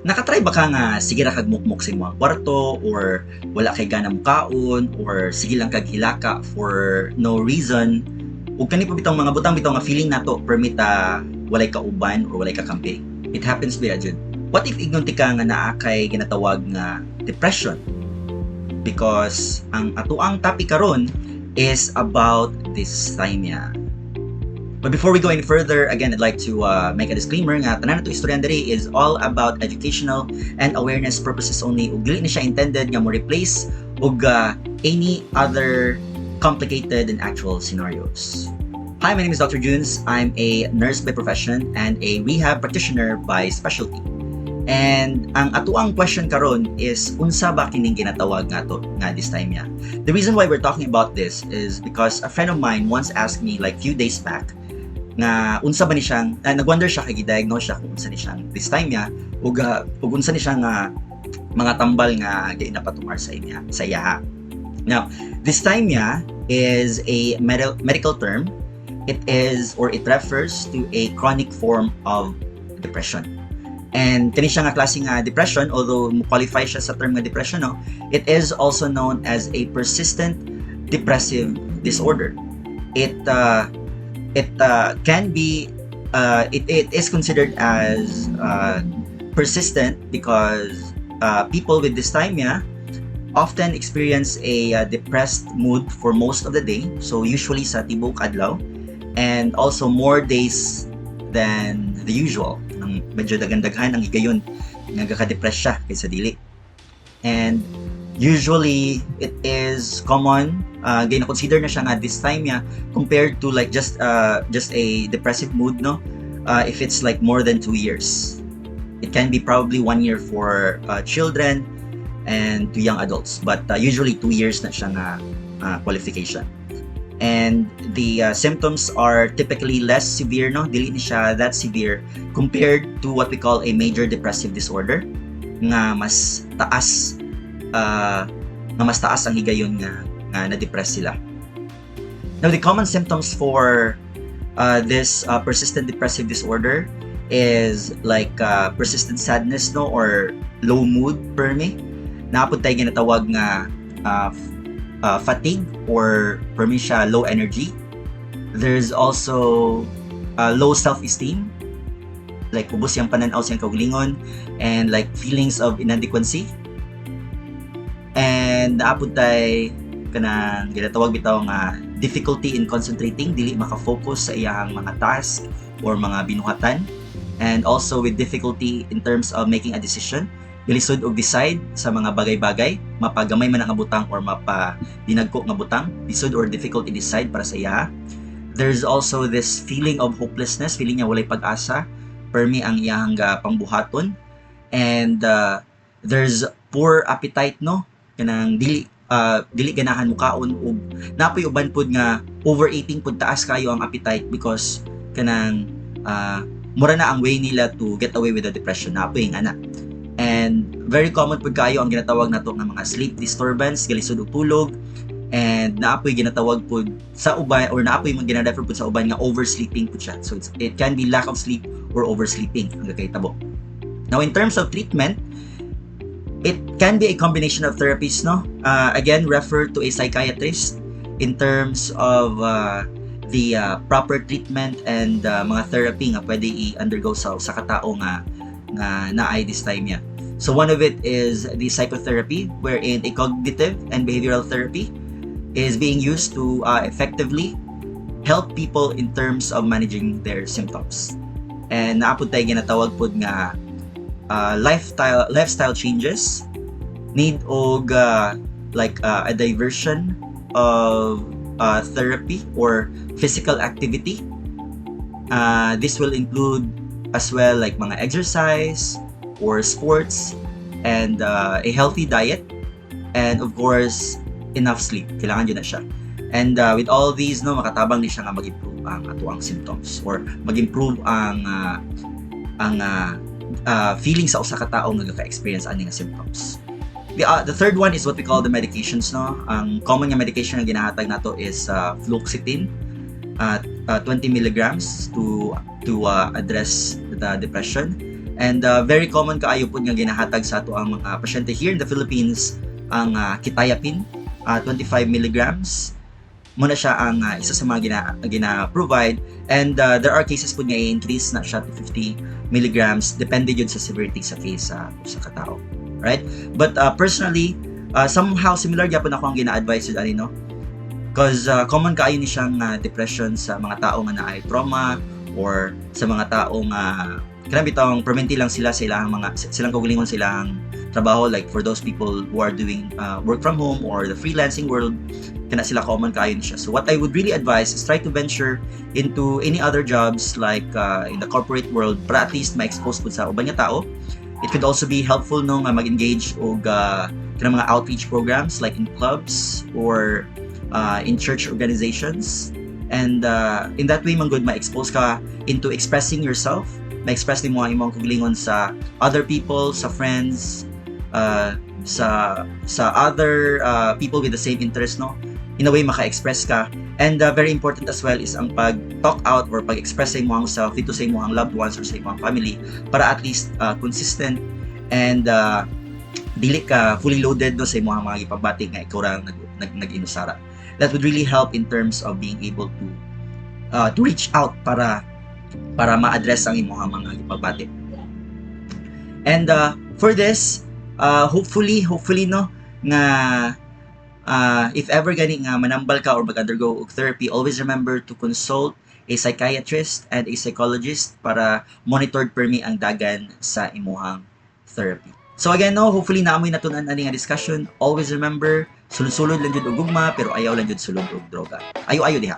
Nakatry ba ka nga sige ra kag mukmok sa imong kwarto or wala kay gana mukaon or sige lang kag hilaka for no reason ug kani pa bitong mga butang bitaw nga feeling nato permit walay kauban or walay kakampi. It happens ba jud. What if ignon ka nga naa kay ginatawag nga depression? Because ang atuang topic karon is about dysthymia. But before we go any further, again, I'd like to make a disclaimer nga tanan nato istorya diri is all about educational and awareness purposes only. Ug dili ni siya intended nga mo replace ug any other complicated and actual scenarios. Hi, my name is Dr. Junes. I'm a nurse by profession and a rehab practitioner by specialty. And ang atuang question karon is unsa ba kining ginatawag nga dysthymia? The reason why we're talking about this is because a friend of mine once asked me like few days back nga unsa ba ni siyang nagwonder siya kay gi-diagnose siya kung unsa ni siyang dysthymia ug unsa ni siya nga mga tambal nga ginapatumar sa iya. Now, dysthymia is a medical term. It refers to a chronic form of depression. And kani siya nga klase nga depression, although qualify siya sa term nga depression, no, it is also known as a persistent depressive disorder. It can be it is considered as persistent because people with dysthymia often experience a depressed mood for most of the day, so usually sa tibok adlaw, and also more days than the usual. Medyo daghan-daghan ang higayon nga gaka-depress siya kaysa dili. And usually it is common gina-consider na siya nga dysthymia compared to like just a depressive mood, no, if it's like more than 2 years. It can be probably 1 year for children and to young adults, but usually 2 years na siya nga qualification. And the symptoms are typically less severe, no, dili ni siya that severe compared to what we call a major depressive disorder nga mas taas ang higayon nga na-depress sila. Now, the common symptoms for this persistent depressive disorder is like persistent sadness, no, or low mood permi. Naapod tayo ginatawag nga fatigue or permi siya low energy. There's also low self-esteem, like ubos yung pananaw siyang kaugalingon and like feelings of inadequacy. And naapod tayo kanang ginatawag bitaw nga difficulty in concentrating, dili maka-focus sa iyang mga task or mga binuhatan, and also with difficulty in terms of making a decision, gilisod og decide sa mga bagay-bagay, mapagamay man ang butang or mapadinagko nga butang, lisod or difficult i-decide para sa iya. There's also this feeling of hopelessness, feeling niya walay pag-asa, permi ang iyang pangbuhaton, and there's poor appetite, no, kanang dili ganahan mukaon ug napoy uban pud nga overeating pud taas kayo ang appetite because kanang mura na ang way nila to get away with the depression, napoy nga na. And very common pud kayo ang ginatawag nato nga mga sleep disturbance, galisod og tulog, and naapoy ginatawag pud sa uban or naapoy man ginarefer pud sa uban nga oversleeping pud siya. So it can be lack of sleep or oversleeping ang gakahitabo. Now, in terms of treatment, it can be a combination of therapies, no? Again, refer to a psychiatrist in terms of the proper treatment and mga therapy nga pwede i-undergo sa katao nga naay dysthymia. So one of it is the psychotherapy, wherein a cognitive and behavioral therapy is being used to effectively help people in terms of managing their symptoms. And naapod tayo ginatawag pod nga lifestyle changes, need og a diversion of therapy or physical activity. This will include as well like mga exercise or sports, and a healthy diet, and of course enough sleep. Kailangan yun na siya. And with all these, no, makatabang ni siya nga mag-improve ang atuang symptoms or mag-improve ang feeling sa usa ka tawo nga naka-experience ani nga symptoms. The third one is what we call the medications, no. Ang common nga medication nga ginahatag nato is fluoxetine, 20 milligrams to address the depression. And very common kaayo po nga ginahatag sa ato ang mga pasyente here in the Philippines ang quetiapine, 25 milligrams. Muna siya ang isa sa mga gina-provide, and there are cases po nga i-increase na siya to 50 milligrams depende yun sa severity sa case sa katao, right? But personally, somehow similar gyapon ako ang gina-advise yun no, because common kaayo ni siyang depression sa mga tao nga naay trauma or sa mga tao nga kanang bitawng permanente lang sila sa silang kaugalingon silang trabaho, like for those people who are doing work from home or the freelancing world, kana sila common kaayo siya. So what I would really advise is try to venture into any other jobs like in the corporate world para at least ma-expose po sa uban nga tao. It could also be helpful no nga mag-engage og kanang mga outreach programs like in clubs or in church organizations, and in that way man good ma-expose ka into expressing yourself, ma-express mo ang imong kaugalingon sa other people, sa friends, sa other people with the same interest no. In a way maka-express ka, and very important as well is ang pag-talk out or pag-express sa imong self dito sa imong loved ones or sa imong family para at least consistent and dili ka fully loaded no sa imong mga gipabati nga ikaw ra nag-inusara. That would really help in terms of being able to reach out para ma-address ang imong mga gipabati. And for this, hopefully no nga if ever gani nga manambal ka or mag-undergo og therapy, always remember to consult a psychiatrist and a psychologist para monitored permi ang dagan sa imuhang therapy. So again no, hopefully naamoy natunan ani nga discussion. Always remember, sulod-sulod lang jud og gugma pero ayaw lang jud sulod og droga. Ayo diha.